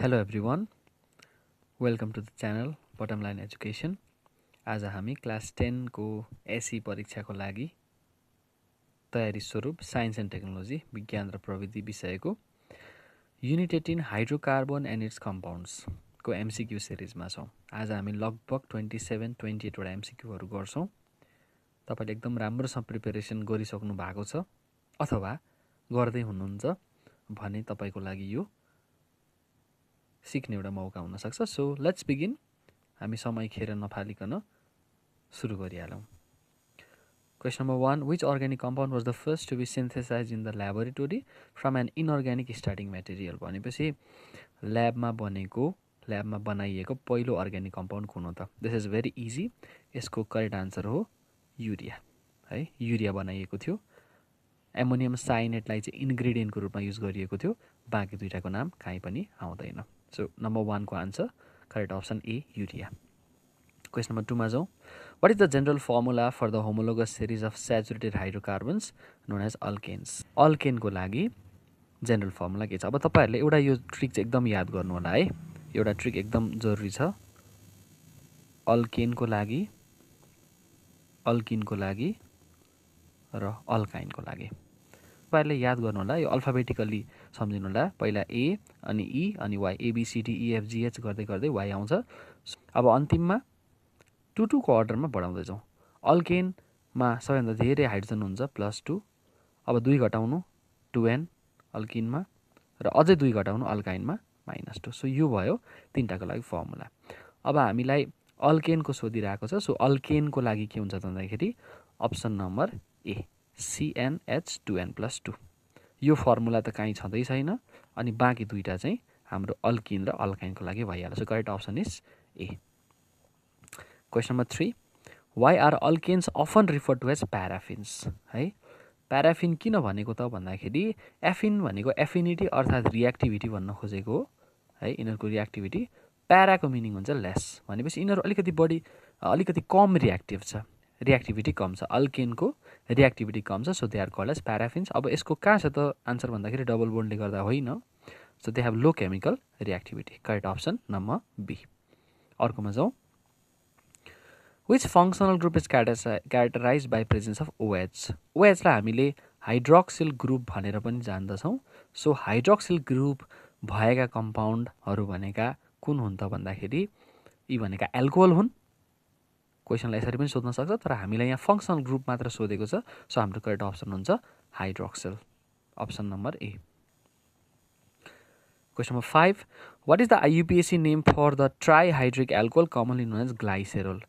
Hello everyone, welcome to the channel Bottom Line Education. आज हामी class 10 को एसई परीक्षाको लागि तयारी स्वरूप साइन्स एन्ड टेक्नोलोजी विज्ञान र प्रविधि विषयको unit 18 hydrocarbon and it's compounds को एमसीक्यू सिरिजमा छौं। आज हामी लगभग 27-28 वटा एमसीक्यूहरु गर्छौं। तपाईले एकदम राम्रोसँग प्रिपरेसन गरिसक्नु भएको छ अथवा गर्दै हुनुहुन्छ भने तपाईको लागि यो सिक्ने एउटा मौका हुन सक्छ। So let's begin. हामी समय खेर नफालिकन सुरु गरिहालौं। Question number 1. Which organic compound was the first to be synthesized in the laboratory from an inorganic starting material? भनेपछि ल्याबमा बनाइएको पहिलो अर्ग्यानिक कम्पाउन्ड कुन हो त? This is very easy. यसको करेक्ट आन्सर हो युरिया। है, युरिया बनाइएको थियो। एमोनियम साइनेटलाई चाहिँ इन्ग्रेडियन्टको रूपमा युज गरिएको थियो। बाँकी दुईटाको नाम कहीँ पनि आउँदैन। सो नम्बर 1 को answer correct option A urea. Question number 2 मा जाउँ। What is the general formula for the homologous series of saturated hydrocarbons known as alkanes? Alkane को लागि general formula के छ? अब तपाईहरुले एउटा यो ट्रिक चाहिँ एकदम याद गर्नु होला है। एउटा ट्रिक एकदम जरुरी छ। अल्केन को लागि, अल्किन को लागि र अल्काइन को लागि। तपाईहरुले याद गर्नु होला, यो अल्फाबेटिकली सम्झिनु होला। पहिला ए अनि ई अनि Y, A B C D E F G H गर्दै गर्दै वाई आउँछ। अब अन्तिममा 2 को अर्डरमा बढाउँदै जाउँ। अल्केनमा सबैभन्दा धेरै हाइड्रोजन हुन्छ +2। अब 2 घटाउनु 2n अल्किनमा र अझै 2 घटाउनु अल्काइनमा -2। सो यो भयो तीनटाको लागि फर्मुला। अब हामीलाई अल्केनको सोधिरहेको छ। सो अल्केनको लागि के हुन्छ त भन्दाखेरि अप्सन नम्बर ए CnH2n+2। यो फर्मुला त कहीँ छँदै छैन अनि बाँकी दुईटा चाहिँ हाम्रो अल्किन र अल्काइनको लागि भइहाल्छ। So correct option is a. Question number 3. Why are alkanes often referred to as paraffins? है, प्याराफिन किन भनेको त भन्दाखेरि एफिन भनेको एफिनिटी अर्थात् रिएक्टिभिटी भन्न खोजेको हो। है, यिनीहरूको रिएक्टिभिटी। प्याराको मिनिङ हुन्छ लेस, भनेपछि यिनीहरू अलिकति कम रिएक्टिभ छ, रिएक्टिभिटी कम छ। अल्केनको रिएक्टिभिटी कम छ, so they are called as paraffins. अब यसको कहाँ छ त आन्सर भन्दाखेरि डबल बोन्डले गर्दा होइन। So they have low chemical reactivity. Correct option number B. अर्कोमा जाउँ। Which functional group is characterized by presence of OH? OH लाई हामीले हाइड्रोक्सिल ग्रुप भनेर पनि जान्दछौँ। सो हाइड्रोक्सिल ग्रुप भएका कम्पाउन्डहरू भनेका कुन हुन् त भन्दाखेरि यी भनेका एल्कोहल हुन्। क्वेसनलाई यसरी पनि सोध्न सक्छ, तर हामीलाई यहाँ फङ्सनल ग्रुप मात्र सोधेको छ। सो हाम्रो करेक्ट अप्सन हुन्छ hydroxyl, option number A. Question number 5. What is the IUPAC name for the trihydric alcohol commonly known as glycerol?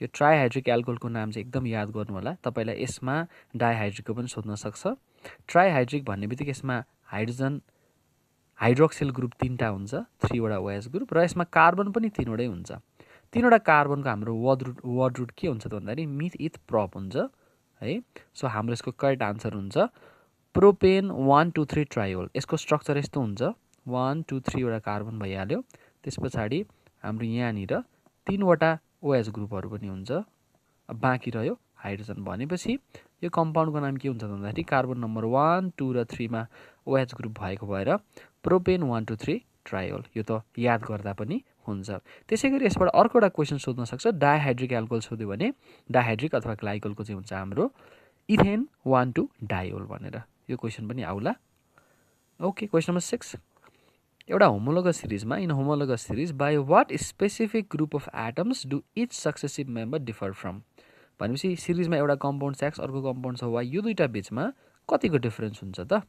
यो ट्राइहाइड्रिक एल्कोहलको नाम चाहिँ एकदम याद गर्नु होला। तपाईलाई यसमा डाइहाइड्रिकको पनि सोध्न सक्छ। ट्राइहाइड्रिक भन्ने बित्तिकै यसमा हाइड्रोक्सिल ग्रुप 3टा हुन्छ, 3 वटा OH ग्रुप, र यसमा कार्बन पनि 3 वटै हुन्छ। 3 वटा कार्बनको हाम्रो वर्ड रुट के हुन्छ त भन्दाखेरि मिथ इथ प्रप हुन्छ। है, सो हाम्रो यसको करेक्ट आन्सर हुन्छ प्रोपेन 1 2 3 ट्राइओल। यसको स्ट्रक्चर यस्तो हुन्छ, 1 2 3 वटा कार्बन भइहाल्यो। त्यसपछि हाम्रो यहाँनिर 3 वटा OH ग्रुपहरू पनि हुन्छ। बाँकी रह्यो हाइड्रोजन। भनेपछि यो कम्पाउन्डको नाम के हुन्छ भन्दाखेरि कार्बन नम्बर 1 2 र 3 मा OH ग्रुप भएको भएर प्रोपेन 1 2 3 ट्राइओल। यो त याद गर्दा पनि हुन्छ। त्यसैगरी यसबाट अर्को एउटा क्वेसन सोध्न सक्छ। डाइहाइड्रिक एल्कोहल सोध्यो भने डाइहाइड्रिक अथवा ग्लाइकोलको चाहिँ हुन्छ हाम्रो इथेन 1 2 डाइओल भनेर। यो क्वेसन पनि आउला। Okay, question number 6. एउटा होमोलोगस सिरिजमा in homologous series by what specific group of atoms do each successive member differ from? भनेपछि सिरिजमा एउटा कम्पाउन्ड छ एक्स, अर्को कम्पाउन्ड छ वाई, यो दुईटा बिचमा कतिको डिफरेन्स हुन्छ त?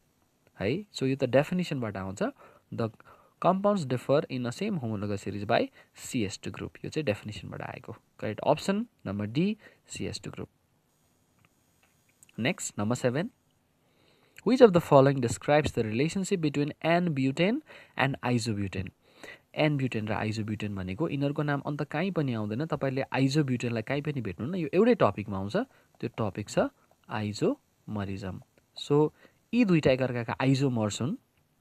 है, सो यो त डेफिनेसनबाट आउँछ। The compounds differ in a same homologous series by CH2 group. यो चाहिँ डेफिनेसनबाट आएको। Correct option number D CH2 group. Next number 7. Which of the following describes the relationship between N-butane and isobutane? N-butane र isobutane भनेको यिनीहरूको नाम अन्त कहीँ पनि आउँदैन। तपाईले आइजोब्युटेनलाई कहीँ पनि भेट्नुहुन्न। यो एउटै टपिकमा आउँछ। त्यो टपिक छ आइजोमरिजम। सो यी दुईटा एकअर्काका आइजोमर्स हुन्।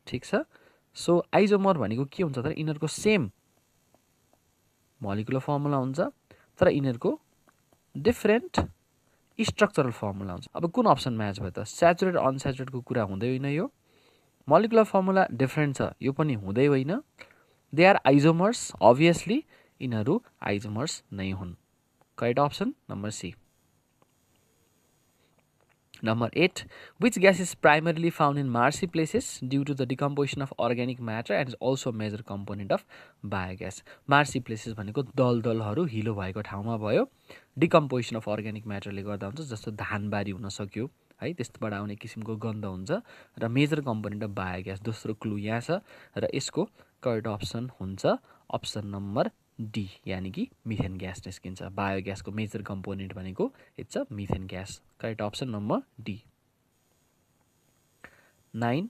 ठिक छ। सो आइजोमर भनेको के हुन्छ त यिनीहरूको सेम मोलिकुलर फर्मुला हुन्छ, तर यिनीहरूको डिफरेन्ट स्ट्रक्चरल फर्मुला हुन्छ। अब कुन अप्सन म्याच भयो त? स्याचुरेट अनस्याचुरेटको कुरा हुँदै होइन। यो मोलिकुलर फर्मुला डिफरेन्ट छ, यो पनि हुँदै होइन। दे आर आइजोमर्स, अभियसली यिनीहरू आइजोमर्स नै हुन्। Correct option number C. Number 8, which gas is primarily found in marshy places due to the decomposition of organic matter and is also a major component of biogas? Marshy places भनेको दलदलहरू हिलो भएको ठाउँमा भयो, decomposition of organic म्याटरले गर्दा हुन्छ, जस्तो धानबारी हुन सक्यो है, त्यसबाट आउने किसिमको गन्ध हुन्छ र मेजर कम्पोनेन्ट अफ बायोग्यास। दोस्रो क्लु यहाँ छ र यसको करेक्ट अप्सन हुन्छ अप्सन नम्बर डी, यानी कि मिथेन ग्यास निस्किन्छ। बायोग्यासको मेजर कम्पोनेन्ट भनेको it's a methane gas. Correct option number D. 9,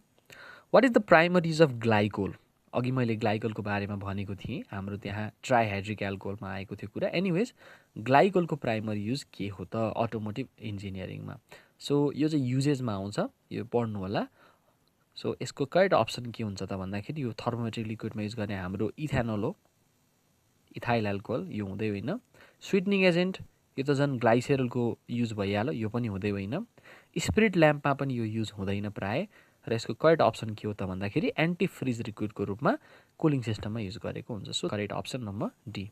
what is the primary use of glycol? अघि मैले ग्लाइकोलको बारेमा भनेको थिएँ, हाम्रो त्यहाँ ट्राइहाइड्रिक एल्कोहलमा आएको थियो कुरा। एनिवेज ग्लाइकोलको प्राइमरी युज के हो त अटोमोटिभ इन्जिनियरिङमा? सो यो चाहिँ युजेसमा आउँछ, यो पढ्नु होला। सो यसको करेक्ट अप्सन के हुन्छ त भन्दाखेरि यो थर्मोमेट्रिक लिक्विडमा युज गर्ने हाम्रो इथेनोल हो, इथाइल एल्कोहल, यो हुँदै होइन। स्विटनिङ एजेन्ट यो त झन् ग्लाइसेरोलको युज भइहाल्यो, यो पनि हुँदै होइन। स्पिरिट ल्याम्पमा पनि यो युज हुँदैन प्राय, र यसको करेक्ट अप्सन के हो त भन्दाखेरि एन्टी फ्रिज लिक्विडको रूपमा कुलिङ सिस्टममा युज गरेको हुन्छ। So correct option number D.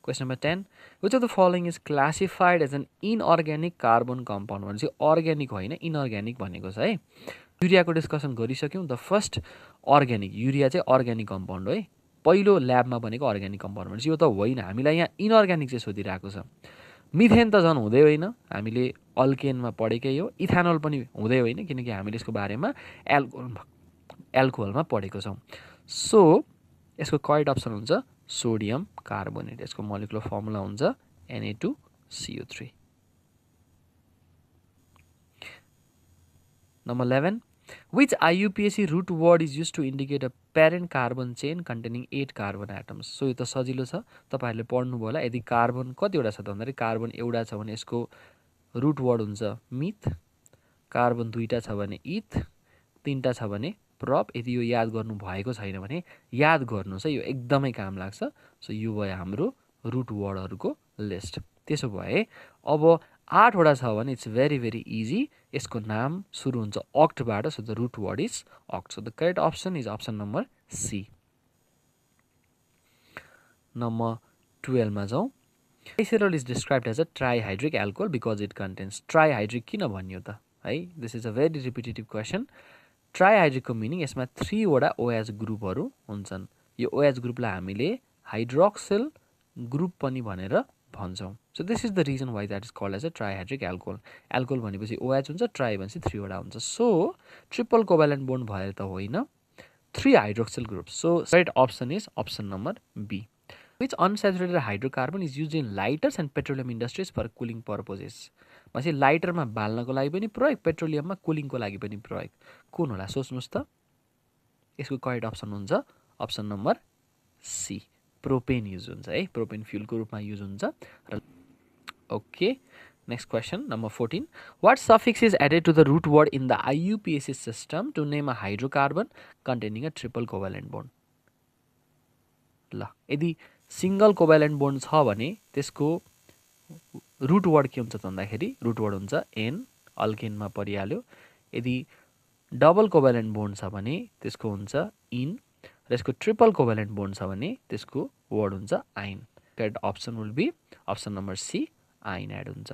Question number 10, which of the following is classified as an inorganic carbon compound? भने चाहिँ अर्ग्यानिक होइन, इनअर्ग्यानिक भनेको छ है। युरियाको डिस्कसन गरिसक्यौँ। द फर्स्ट अर्ग्यानिक, युरिया चाहिँ अर्ग्यानिक कम्पाउन्ड हो है। पहिलो ल्याबमा भनेको अर्ग्यानिक कम्पाउन्ड भनेपछि यो त होइन, हामीलाई यहाँ इनअर्ग्यानिक चाहिँ सोधिरहेको छ। मिथेन त झन् हुँदै होइन, हामीले अल्केनमा पढेकै हो। इथानोल पनि हुँदै होइन, किनकि हामीले यसको बारेमा एल्कोहलमा पढेको छौँ। सो यसको करेक्ट अप्सन हुन्छ सोडियम कार्बोनेट। यसको मोलिकुलर फर्मुला हुन्छ Na2CO3। Number 11, which IUPAC root word is used to indicate a parent carbon chain containing 8 carbon atoms? So यो त सजिलो छ, तपाईँहरूले पढ्नुभयो होला। यदि कार्बन कतिवटा छ त भन्दाखेरि कार्बन एउटा छ भने यसको रुट वर्ड हुन्छ मिथ, कार्बन दुईटा छ भने इथ, तीनटा छ भने प्रप। यदि यो याद गर्नु भएको छैन भने याद गर्नुहोस् है, यो एकदमै काम लाग्छ। सो यो भयो हाम्रो रुट वर्डहरूको लिस्ट। त्यसो भए अब 8वटा छ भने इट्स भेरी भेरी इजी। यसको नाम सुरु हुन्छ अक्टबाट, so the root word is oct. So the correct option is option number C. Number 12 मा जाउँ। Glycerol is described as a trihydric alcohol because it contains. Trihydric किन भनियो त है? This is a very repetitive question. ट्राइहाइड्रिकको meaning यसमा 3वटा OH ग्रुपहरू हुन्छन्। यो OH ग्रुपलाई हामीले हाइड्रोक्सिल ग्रुप पनि भनेर भन्छौँ। So this is the reason why that is called as a trihydric alcohol. Alcohol भनेपछि OH हुन्छ, ट्राई भनेपछि 3वटा हुन्छ। सो ट्रिपल कोभ्यालेन्ट बोन्ड भएर त होइन, 3 hydroxyl group. So correct option is option number B. Which unsaturated hydrocarbon is used in lighters and petroleum industries for cooling purposes? भनेपछि लाइटरमा बाल्नको लागि पनि प्रयोग, पेट्रोलियममा कुलिङको लागि पनि प्रयोग। कुन होला सोच्नुहोस् त? यसको करेक्ट अप्सन हुन्छ option number C, propane use हुन्छ है, प्रोपेन फ्युलको रूपमा युज हुन्छ। Okay, next question number 14, what suffix is added to the root word in the IUPAC system to name a hydrocarbon containing a triple covalent bond? ल, यदि single covalent bond छ भने त्यसको रुट वर्ड के हुन्छ त भन्दाखेरि रुट वर्ड हुन्छ एन, अल्केनमा परिहाल्यो। यदि डबल कोभ्यालेन्ट बोन्ड छ भने त्यसको हुन्छ इन, र यसको ट्रिपल कोभ्यालेन्ट बोन्ड छ भने त्यसको वर्ड हुन्छ yne. Correct option will be option number C, yne add हुन्छ।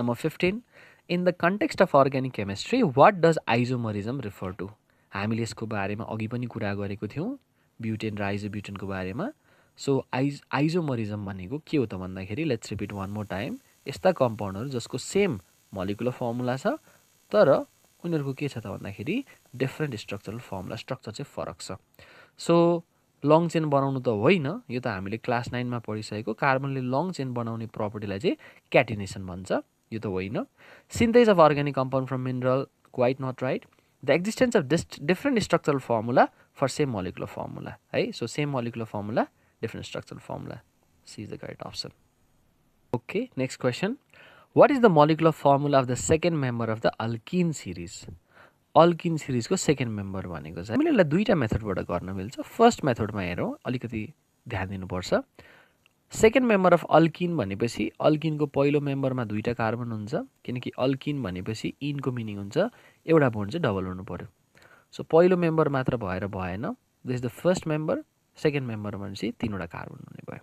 Number 15, in the context of organic chemistry what does isomerism refer to? हामीले यसको बारेमा अघि पनि कुरा गरेको थियौँ, ब्युटेन र आइजोब्युटेनको बारेमा। सो आइजोमरिजम भनेको के हो त भन्दाखेरि, let's repeat one more time, यस्ता कम्पाउन्डहरू जसको सेम मोलिकुलर फर्मुला छ तर उनीहरूको के छ त भन्दाखेरि डिफ्रेन्ट स्ट्रक्चरल फर्मुला, स्ट्रक्चर चाहिँ फरक छ। सो लङ चेन बनाउनु त होइन, यो त हामीले क्लास 9मा पढिसकेको। कार्बनले लङ चेन बनाउने प्रपर्टीलाई चाहिँ क्याटिनेसन भन्छ, यो त होइन। Synthesis of organic compound from mineral, quite not right. The existence of different structural formula for same molecular formula है। So same molecular formula, different structural formula, C is the correct option. Okay, next question, what is the molecular formula of the second member of the alkyne series? Alkyne सिरिजको second member भनेको चाहिँ हामीले यसलाई दुईवटा मेथडबाट गर्न मिल्छ। First मेथडमा हेरौँ, अलिकति ध्यान दिनुपर्छ। सेकेन्ड मेम्बर अफ अल्किन भनेपछि अल्किनको पहिलो मेम्बरमा 2टा कार्बन हुन्छ, किनकि अल्किन भनेपछि इनको मिनिङ हुन्छ एउटा बोन्ड चाहिँ डबल हुनु पर्यो। सो पहिलो मेम्बर मात्र भएर भएन, this is the first member second member भनेपछि 3वटा कार्बन हुने भयो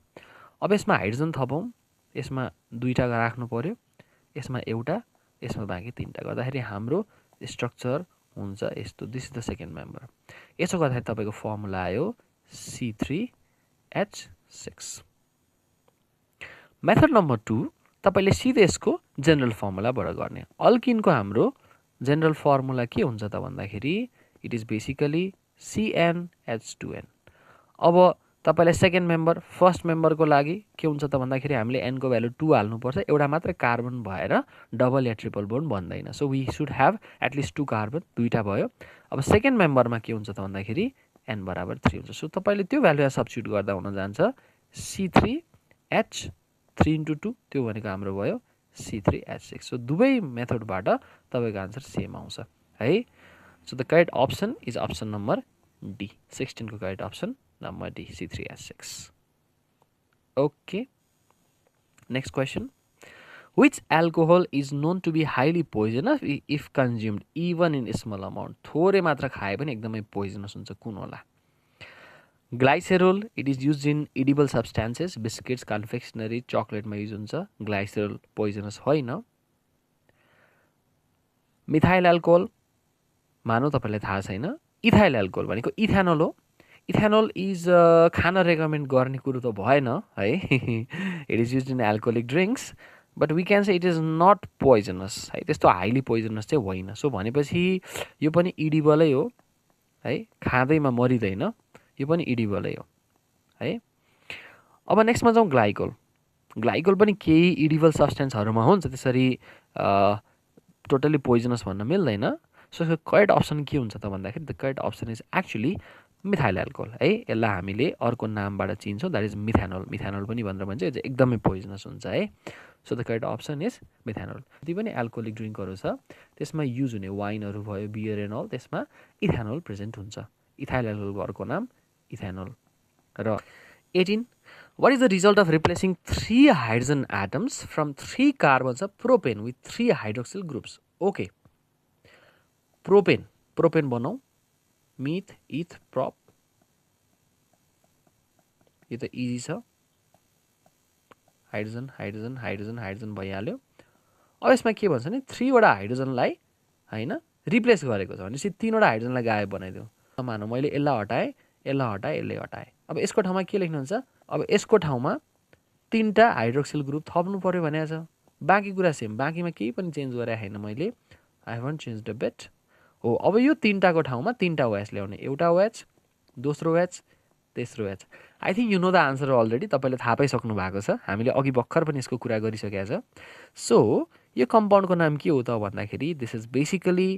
अब यसमा हाइड्रोजन थपौँ यसमा 2टा राख्नु पर्यो यसमा एउटा यसमा बाँकी 3टा गर्दाखेरि हाम्रो स्ट्रक्चर हुन्छ यस्तो this is the second member यसो गर्दाखेरि तपाईको फर्मुला आयो C3H6 मेथड नम्बर 2 तपाईले सिधै यसको जनरल फर्मुलाबाट गर्ने अल्किनको हाम्रो जनरल फर्मुला के हुन्छ त भन्दाखेरि इट इज बेसिकली CnH2n अब तपाईलाई सेकेन्ड मेम्बर फर्स्ट मेम्बरको लागि के हुन्छ त भन्दाखेरि हामीले n को भ्यालु 2 हाल्नुपर्छ एउटा मात्र कार्बन भएर डबल या ट्रिपल बोन्ड बन्दैन so we should have at least 2 carbon 2टा भयो अब सेकेन्ड मेम्बरमा के हुन्छ त भन्दाखेरि n बराबर 3 हुन्छ सो तपाईले त्यो भ्यालु यहाँ सब्स्टिट्युट गर्दा हुन जान्छ C3H 3 into 2 त्यो भनेको हाम्रो भयो C3H6 सो दुवै मेथडबाट तपाईको आन्सर सेम आउँछ है so the correct option is option number D 16 को correct option number D C3H6 okay next question Which alcohol is known to be highly poisonous if consumed even in small amount? थोरै मात्रा खाए पनि एकदमै poisonous हुन्छ कुन होला glycerol it is used in edible substances biscuits confectionery चकलेटमा use हुन्छ ग्लाइसेरोल पोइजनस होइन मिथाइल एल्कोहल मानौ तपाईलाई थाहा छैन इथाइल एल्कोहल भनेको इथेनोल हो इथेनोल इज खान रेकमेन्ड गर्ने कुरो त भएन है it is used in alcoholic drinks but we can say it is not poisonous है त्यस्तो हाइली पोइजनस चाहिँ होइन सो भनेपछि यो पनि इडिबलै हो है खाँदैमा मरिँदैन यो पनि इडिबलै हो है अब नेक्स्टमा जाउँ ग्लाइकोल ग्लाइकोल पनि केही इडिबल सब्सटेन्सहरूमा हुन्छ त्यसरी टोटली पोइजनस भन्न मिल्दैन सो करेक्ट अप्सन के हुन्छ त भन्दाखेरि the correct option is actually methyl alcohol है यसलाई हामीले अर्को नामबाट चिन्छौँ द्याट इज मिथेनोल मिथेनोल पनि भनेर भन्छ यो चाहिँ एकदमै पोइजनस हुन्छ है so the correct option is methanol जति पनि एल्कोहोलिक ड्रिङ्कहरू छ त्यसमा युज हुने वाइनहरू भयो बियर एन्ड अल त्यसमा इथेनोल प्रेजेन्ट हुन्छ इथाइल एल्कोहलको अर्को नाम इथेनोल र 18 what is the result of replacing 3 hydrogen atoms from 3 carbons of propane with 3 hydroxyl groups okay propane बनाऊ मिथ इथ प्रप यो त इजी छ हाइड्रोजन हाइड्रोजन हाइड्रोजन हाइड्रोजन भइहाल्यो अब यसमा के भन्छ नि 3 वटा हाइड्रोजनलाई हैन रिप्लेस गरेको छ भनेपछि 3 वटा हाइड्रोजनलाई गायब बनाइदियो मानौ मैले यसलाई हटाए यसले हटाए अब यसको ठाउँमा के लेख्नुहुन्छ अब यसको ठाउँमा 3टा हाइड्रोक्सिल ग्रुप थप्नु पर्यो भनेको छ बाँकी कुरा सेम बाँकीमा केही पनि चेन्ज गरे हैन मैले I haven't changed a bit हो अब यो 3टाको ठाउँमा 3टा OH ल्याउने एउटा OH दोस्रो OH तेस्रो OH I think you know the answer already तपाईले थाहा पाइसक्नु भएको छ हामीले अघि भर्खर पनि यसको कुरा गरिसकेका छ सो यो कम्पाउन्डको नाम के हो त भन्दाखेरि दिस इज बेसिकली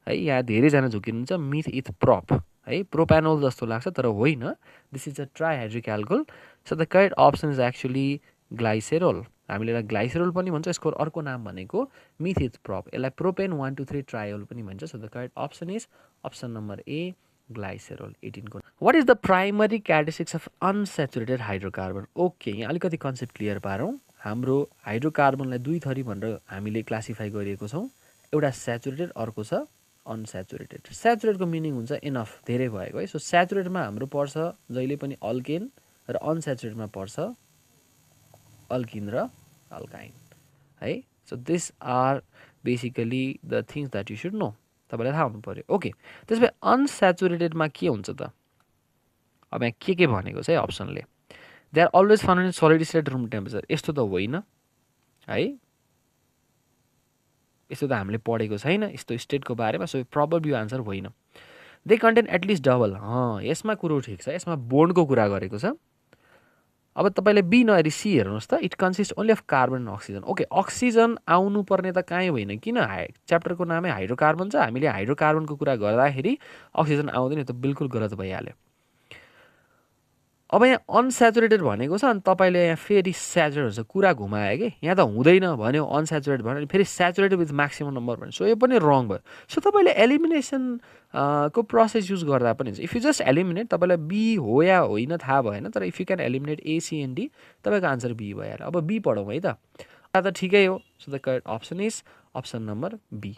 है यहाँ धेरै जना झुकिनुहुन्छ मिथ इथ प्रप है प्रोप्यानोल जस्तो लाग्छ तर होइन this is a trihydric alcohol so the correct option is actually glycerol हामीले यसलाई ग्लाइसेरोल पनि भन्छ यसको अर्को नाम भनेको मिथिथ प्रप यसलाई प्रोपेन 1 2 3 ट्रायोल पनि भन्छ so the correct option is option number A glycerol 18 को what is the primary characteristics of unsaturated hydrocarbon okay यहाँ अलिकति कन्सेप्ट क्लियर पारौँ हाम्रो हाइड्रोकार्बनलाई दुई थरी भनेर हामीले क्लासिफाई गरिएको छौँ एउटा स्याचुरेटेड अर्को छ अनस्याचुरेटेड स्याचुरेटेडको मिनिङ हुन्छ इनफ धेरै भएको है सो स्याचुरेटेडमा हाम्रो पर्छ जहिले पनि अल्केन र अनस्याचुरेटेडमा पर्छ अल्किन र अल्काइन है so this are basically the things that you should know तपाईलाई थाहा हुनु पर्यो ओके त्यसपछि अनस्याचुरेटेडमा के हुन्छ त अब यहाँ के भनेको छ है अप्सनले they are always found in solid state room temperature यस्तो त होइन है यस्तो त हामीले पढेको छैन यस्तो स्टेटको बारेमा सो प्रोबेबली यो आन्सर होइन दे कन्टेन एटलिस्ट डबल यसमा कुरो ठिक छ यसमा बोन्डको कुरा गरेको छ अब तपाईले बी नहेरी सी हेर्नुहोस् त it consist only of carbon and oxygen okay oxygen आउनु पर्ने त कहीँ होइन किन च्याप्टरको नामै हाइड्रोकार्बन छ हामीले हाइड्रोकार्बनको कुरा गर्दाखेरि अक्सिजन आउँदैन त बिल्कुल गलत भइहाल्यो अब यहाँ अनस्याचुरेटेड भनेको छ अनि तपाईले यहाँ फेरि स्याचुरेटेड हुन्छ कुरा घुमायो कि यहाँ त हुँदैन भन्यो अनस्याचुरेटेड भन्यो फेरि स्याचुरेटेड विथ म्याक्सिमम नम्बर भन्यो सो यो पनि रङ भयो सो तपाईले एलिमिनेसन को प्रोसेस युज गर्दा पनि हुन्छ इफ यु जस्ट एलिमिनेट तपाईलाई बी हो या होइन थाहा भएन तर इफ यु क्यान एलिमिनेट एसिएनडी तपाईको आन्सर बी भइहाल्यो अब बी पढौँ है त ठिकै हो so the correct option is option number B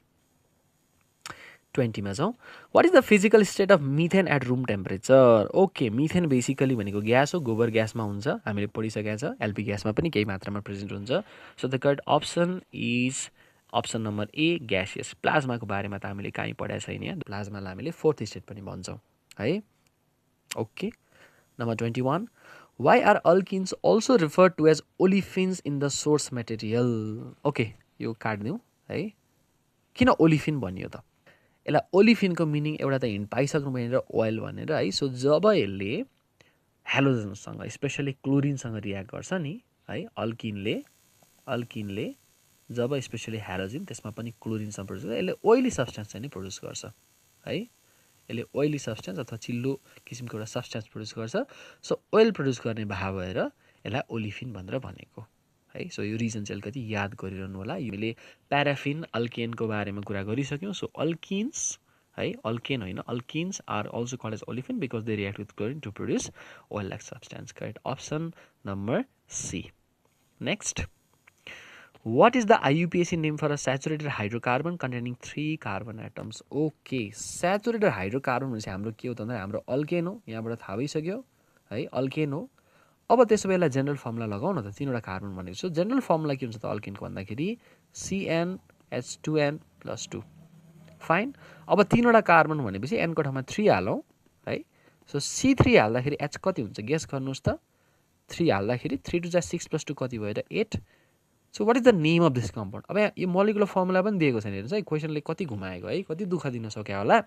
20 मा छौँ. What is the physical state of methane at room temperature? Okay, methane basically भनेको ग्यास हो, गोबर ग्यासमा हुन्छ, हामीले पढिसकेका छ. एलपी ग्यासमा पनि केही मात्रामा प्रेजेन्ट हुन्छ. So the correct option is option number A, gaseous. प्लाज्माको बारेमा त हामीले कहीँ पढाएको छैन यहाँ. प्लाज्मालाई हामीले फोर्थ स्टेट पनि भन्छौँ है. Okay. Number 21. Why are alkenes also referred to as olefins in the source material? Okay, यो काट्दिउँ है. किन ओलिफिन भनियो त? यसलाई ओलिफिनको मिनिङ एउटा त हिन्ट पाइसक्नु भनेर ओइल भनेर है. सो जब यसले हेलोजनसँग स्पेसली क्लोरिनसँग रियाक्ट गर्छ नि है, अल्किनले जब स्पेसली हेलोजन त्यसमा पनि क्लोरिनसँग प्रड्युस गर्छ, यसले ओइली सब्सटेन्स चाहिँ नि प्रड्युस गर्छ है. यसले ओइली सब्सटेन्स अथवा चिल्लो किसिमको एउटा सब्सटेन्स प्रड्युस गर्छ. सो ओइल प्रड्युस गर्ने भाव भएर यसलाई ओलिफिन भनेर भनेको है. सो यो रिजन चाहिँ अलिकति याद गरिरहनु होला. हामीले प्याराफिन अल्केनको बारेमा कुरा गरिसक्यौँ. सो अल्किन्स है, अल्केन होइन, alkenes are also called as olefin because they react with chlorine to produce oil like substance. Correct option number C. Next, what is the IUPAC name for a saturated hydrocarbon containing 3 carbon atoms? Okay, saturated hydrocarbon भनेपछि हाम्रो के हो त भन्दा हाम्रो alkane हो. यहाँबाट थाहा भइसक्यो है, अल्केन हो. अब त्यसो बेला जेनरल फर्मुला लगाउँ न त. 3 वटा कार्बन भनेको छु. जेनरल फर्मुला के हुन्छ त अल्केनको भन्दाखेरि CnH2n+2. फाइन. अब 3 वटा कार्बन भनेपछि n को ठाउँमा 3 हालौँ है. सो C3 हाल्दाखेरि H कति हुन्छ गेस गर्नुहोस् त. 3 हाल्दाखेरि 3 2 6 + 2 कति भयो त 8. So what is the name of this compound? अब यो मोलिकुलर फर्मुला पनि दिएको छैन हेर्नुहोस् है. क्वेसनले कति घुमाएको है, कति दुःख दिन सक्यो होला.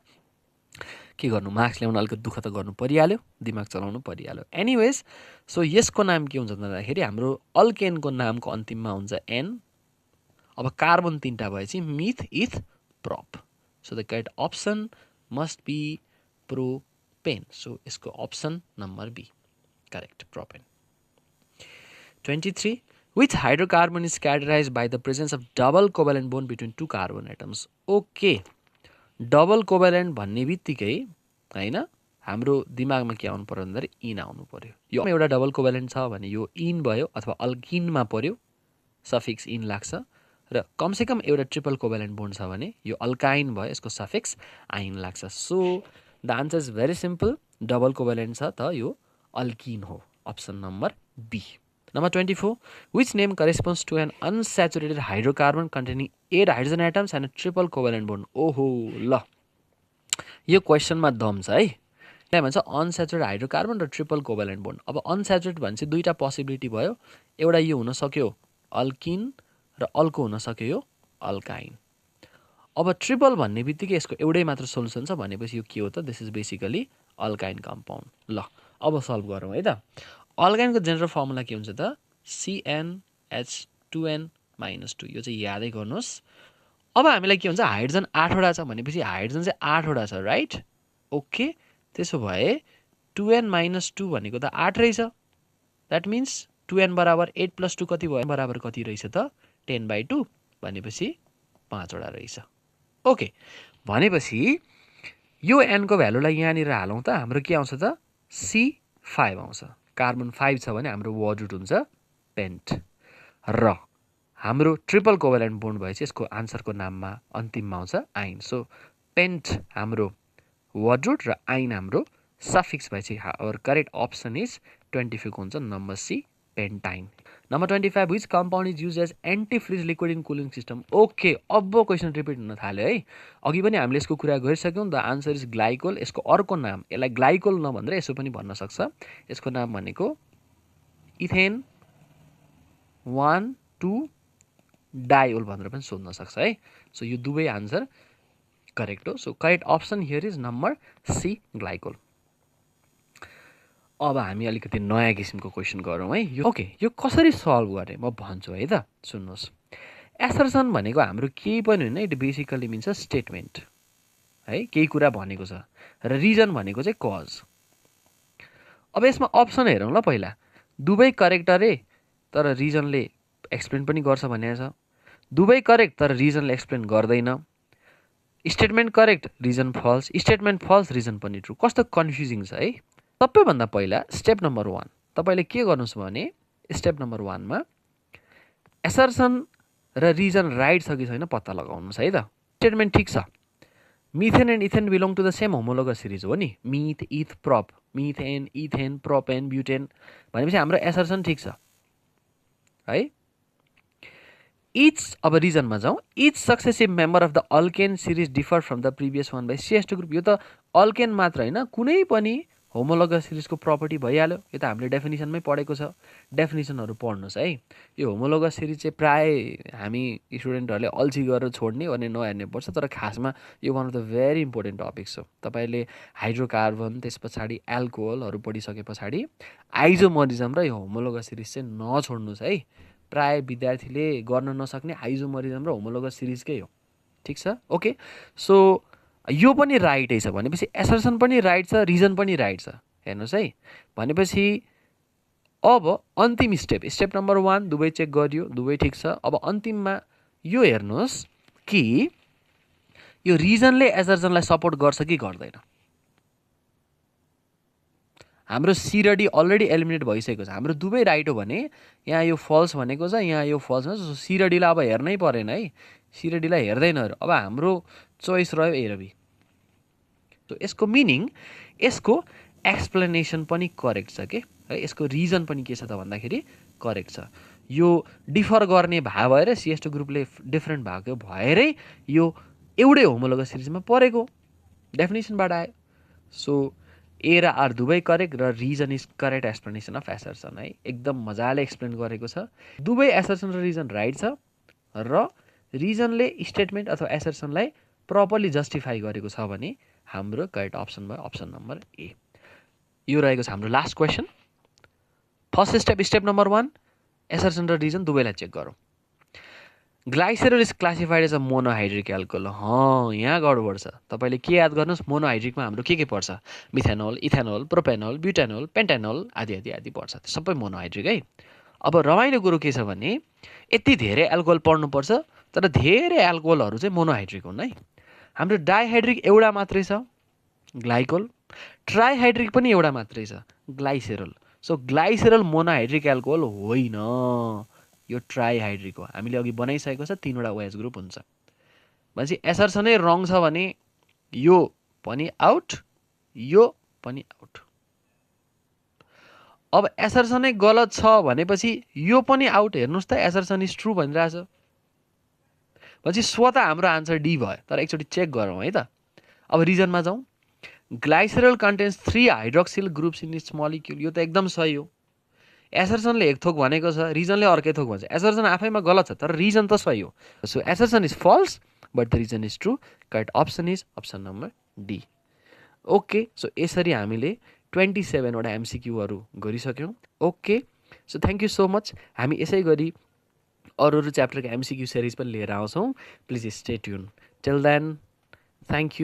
के गर्नु, मार्क्स ल्याउन अलिकति दुःख त गर्नु परिहाल्यो, दिमाग चलाउनु परिहाल्यो. एनिवेज, सो यसको नाम के हुन्छ भन्दाखेरि हाम्रो अल्केनको नामको अन्तिममा हुन्छ एन. अब कार्बन 3टा भएपछि meth, eth, prop. So the correct option must be propane. So यसको option number B correct, propane. 23. Which hydrocarbon is characterized by the presence of double covalent bond between 2 carbon atoms? Okay, double covalent भन्ने बित्तिकै हैन हाम्रो दिमागमा के आउनु पर्यो भन्दाखेरि इन आउनु पर्यो. यो एउटा डबल कोभ्यालेन्ट छ भने यो इन भयो अथवा अल्किनमा पर्यो, सफिक्स इन लाग्छ. र कमसेकम एउटा ट्रिपल कोभ्यालेन्ट बोन्ड छ भने यो अल्काइन भयो, यसको सफिक्स आइन लाग्छ. So the answer is very simple. Double covalent छ त यो अल्किन हो. Option number B. Number 24. Which name corresponds to an unsaturated hydrocarbon containing 8 hydrogen atoms and a triple covalent bond? ओहो ल, यो क्वेसनमा दम छ है. त्यहाँ भन्छ अनस्याचुरेटेड हाइड्रोकार्बन र ट्रिपल कोभ्यालेन्ट बोन्ड. अब अनस्याचुरेटेड भने चाहिँ दुईटा पोसिबिलिटी भयो. एउटा यो हुन सक्यो अल्किन र अर्को हुन सक्यो यो अल्काइन. अब ट्रिपल भन्ने बित्तिकै यसको एउटै मात्र सोल्युसन छ भनेपछि यो के हो त? This is basically alkyne compound. ल अब सल्भ गरौँ है त. अल्काइनको जेनरल फर्मुला के हुन्छ त? CnH2n-2. यो चाहिँ यादै गर्नुहोस्. अब हामीलाई के हुन्छ, हाइड्रोजन 8 वटा छ भनेपछि हाइड्रोजन चाहिँ 8 वटा छ राइट. ओके, त्यसो भए 2n-2 भनेको त 8 रहेछ. द्याट मिन्स 2n बराबर 8 + 2 कति भयो? बराबर कति रहेछ त? 10/2 भनेपछि 5 वटा रहेछ. ओके, भनेपछि यो n को भ्यालुलाई यहाँनिर हालौँ त हाम्रो के आउँछ त? C5 आउँछ. कार्बन 5 छ भने हाम्रो वर्ड रुट हुन्छ पेन्ट. र हाम्रो ट्रिपल कोभ्यालेन्ट बोन्ड भएपछि यसको आन्सरको नाममा अन्तिममा आउँछ आइन. सो पेन्ट हाम्रो वर्ड रुट र आइन हाम्रो सफिक्स भएपछि आवर करेक्ट अप्सन इज 25 को हुन्छ number C, pentyne. Number 25. Which compound is use as antifreeze liquid in cooling system? Okay, अब क्वेसन रिपिट हुन थाल्यो है. अघि पनि हामीले यसको कुरा गरिसक्यौँ. The answer is glycol. यसको अर्को नाम, यसलाई ग्लाइकोल नभनेर यसो पनि भन्न सक्छ. यसको नाम भनेको इथेन 1,2 डाइओल भनेर पनि सोध्न सक्छ है. सो यो दुवै आन्सर करेक्ट हो. So correct option here is number C, glycol. अब हामी अलिकति नयाँ किसिमको क्वेसन गरौँ है. ओके, यो कसरी सल्भ गरेँ म भन्छु है त. सुन्नुहोस्, एसर्सन भनेको हाम्रो केही पनि होइन, इट बेसिकली मिन्स स्टेटमेन्ट है. केही कुरा भनेको छ र रिजन भनेको चाहिँ कज. अब यसमा अप्सन हेरौँ ल. पहिला दुवै करेक्ट अरे तर रिजनले एक्सप्लेन पनि गर्छ भनेको छ. दुवै करेक्ट तर रिजनले एक्सप्लेन गर्दैन. Statement correct, reason false, statement false, reason पनि ट्रु. कस्तो कन्फ्युजिङ छ है. सबैभन्दा पहिला स्टेप नम्बर 1 तपाईँले के गर्नुहोस् भने स्टेप नम्बर 1 मा एसर्सन र रिजन राइट छ कि छैन पत्ता लगाउनुहोस् है त. स्टेटमेन्ट ठिक छ, methane and ethane belong to the same homologous series हो नि, meth eth prop, methane ethane propane butane भनेपछि हाम्रो एसर्सन ठिक छ है। इच, अब रिजनमा जाउँ, each successive member of the alkane series differ from the previous one by CH2 group. यो त अल्केन मात्र होइन, कुनै पनि होमोलोगस सिरिजको प्रपर्टी भइहाल्यो। यो त हामीले डेफिनेसनमै पढेको छ, डेफिनेसनहरू पढ्नुहोस् है। यो होमोलोगस सिरिज चाहिँ प्राय हामी स्टुडेन्टहरूले अल्छी गरेर छोड्ने अनि नहेर्ने पर्छ, तर खासमा यो one of the very important topics हो। तपाईँले हाइड्रोकार्बन त्यस पछाडि एल्कोहलहरू पढिसके पछाडि आइजोमरिजम र यो होमोलोगस सिरिज चाहिँ नछोड्नुहोस् है। प्राय विद्यार्थीले गर्न नसक्ने आइजोमरिजम र होमोलोगस सिरिजकै हो, ठिक छ। ओके, सो यो पनि राइटै छ भनेपछि एसर्सन पनि राइट छ, रिजन पनि राइट छ। हेर्नुहोस् है, भनेपछि अब अन्तिम स्टेप नम्बर 1 दुवै चेक गरियो, दुवै ठिक छ। अब अन्तिममा यो हेर्नुहोस् कि यो रिजनले एसर्सनलाई सपोर्ट गर्छ कि गर्दैन। हाम्रो सी र डी अलरेडी एलिमिनेट भइसकेको छ, हाम्रो दुवै राइट हो भने यहाँ यो फल्स भनेको छ, यहाँ यो फल्स भन्छ। सी र डीलाई अब हेर्नै परेन है, सी र डीलाई हेर्दैनहरू। अब हाम्रो चोइस रह्यो ए र बी। सो यसको मिनिङ, यसको एक्सप्लेनेसन पनि करेक्ट छ के है, यसको रिजन पनि के छ त भन्दाखेरि करेक्ट छ। यो डिफर गर्ने भए भएर CH2 ग्रुपले डिफ्रेन्ट भएको भएरै यो एउटै होमोलोगस सिरिजमा परेको डेफिनेसनबाट आयो। सो ए र आर दुवै करेक्ट र reason is correct explanation of assertion है। एकदम मजाले एक्सप्लेन गरेको छ। दुवै एसर्सन र रिजन राइट छ र रिजनले स्टेटमेन्ट अथवा एसर्सनलाई प्रपरली जस्टिफाई गरेको छ भने हाम्रो करेक्ट अप्सन भयो अप्सन नम्बर ए। यो रहेको छ हाम्रो last question. First step number 1, assertion र रिजन दुवैलाई चेक गरौँ। Glycerol is classified as a monohydric alcohol. यहाँ गडबड छ, तपाईँले के याद गर्नुहोस्, मोनोहाइड्रिकमा हाम्रो के पर्छ, मिथेनोल, इथेनोल, प्रोपेनोल, ब्युटेनोल, पेन्टेनोल आदि आदि आदि पर्छ, सबै मोनोहाइड्रिक है। अब रमाइलो कुरो के छ भने यति धेरै एल्कोहल पढ्नुपर्छ, तर धेरै एल्कोहलहरू चाहिँ मोनोहाइड्रिक हुन् है। हाम्रो डाइहाइड्रिक एउटा मात्रै छ, ग्लाइकोल। ट्राइहाइड्रिक पनि एउटा मात्रै छ, ग्लाइसेरोल। सो ग्लाइसेरोल मोनोहाइड्रिक एल्कोहल होइन, यो ट्राइहाइड्रिक हो। हामीले अघि बनाइसकेको छ 3वटा OH ग्रुप हुन्छ भनेपछि एसर्सनै रङ छ भने यो पनि आउट, यो पनि आउट। अब एसर्सनै गलत छ भनेपछि यो पनि आउट। हेर्नुहोस् त, एसर्सन इज ट्रु भनिरहेछ भनेपछि स्वतः हाम्रो आन्सर डी भयो। तर एकचोटि चेक गरौँ है त। अब रिजनमा जाउँ। Glycerol contains 3 hydroxyl groups in its molecule. यो त एकदम सही हो। एसर्सनले एक थोक भनेको छ, रिजनले अर्कै थोक भन्छ। एसर्सन आफैमा गलत छ, तर रिजन त सही हो। So assertion is false but the reason is true. Correct option is option number D. Okay, so यसरी हामीले 27वटा MCQहरू गरिसक्यौँ। Okay, so thank you so much. हामी यसै गरी अरू च्याप्टरको MCQ सिरिज पनि लिएर आउँछौँ। Please stay tuned. Till then, thank you.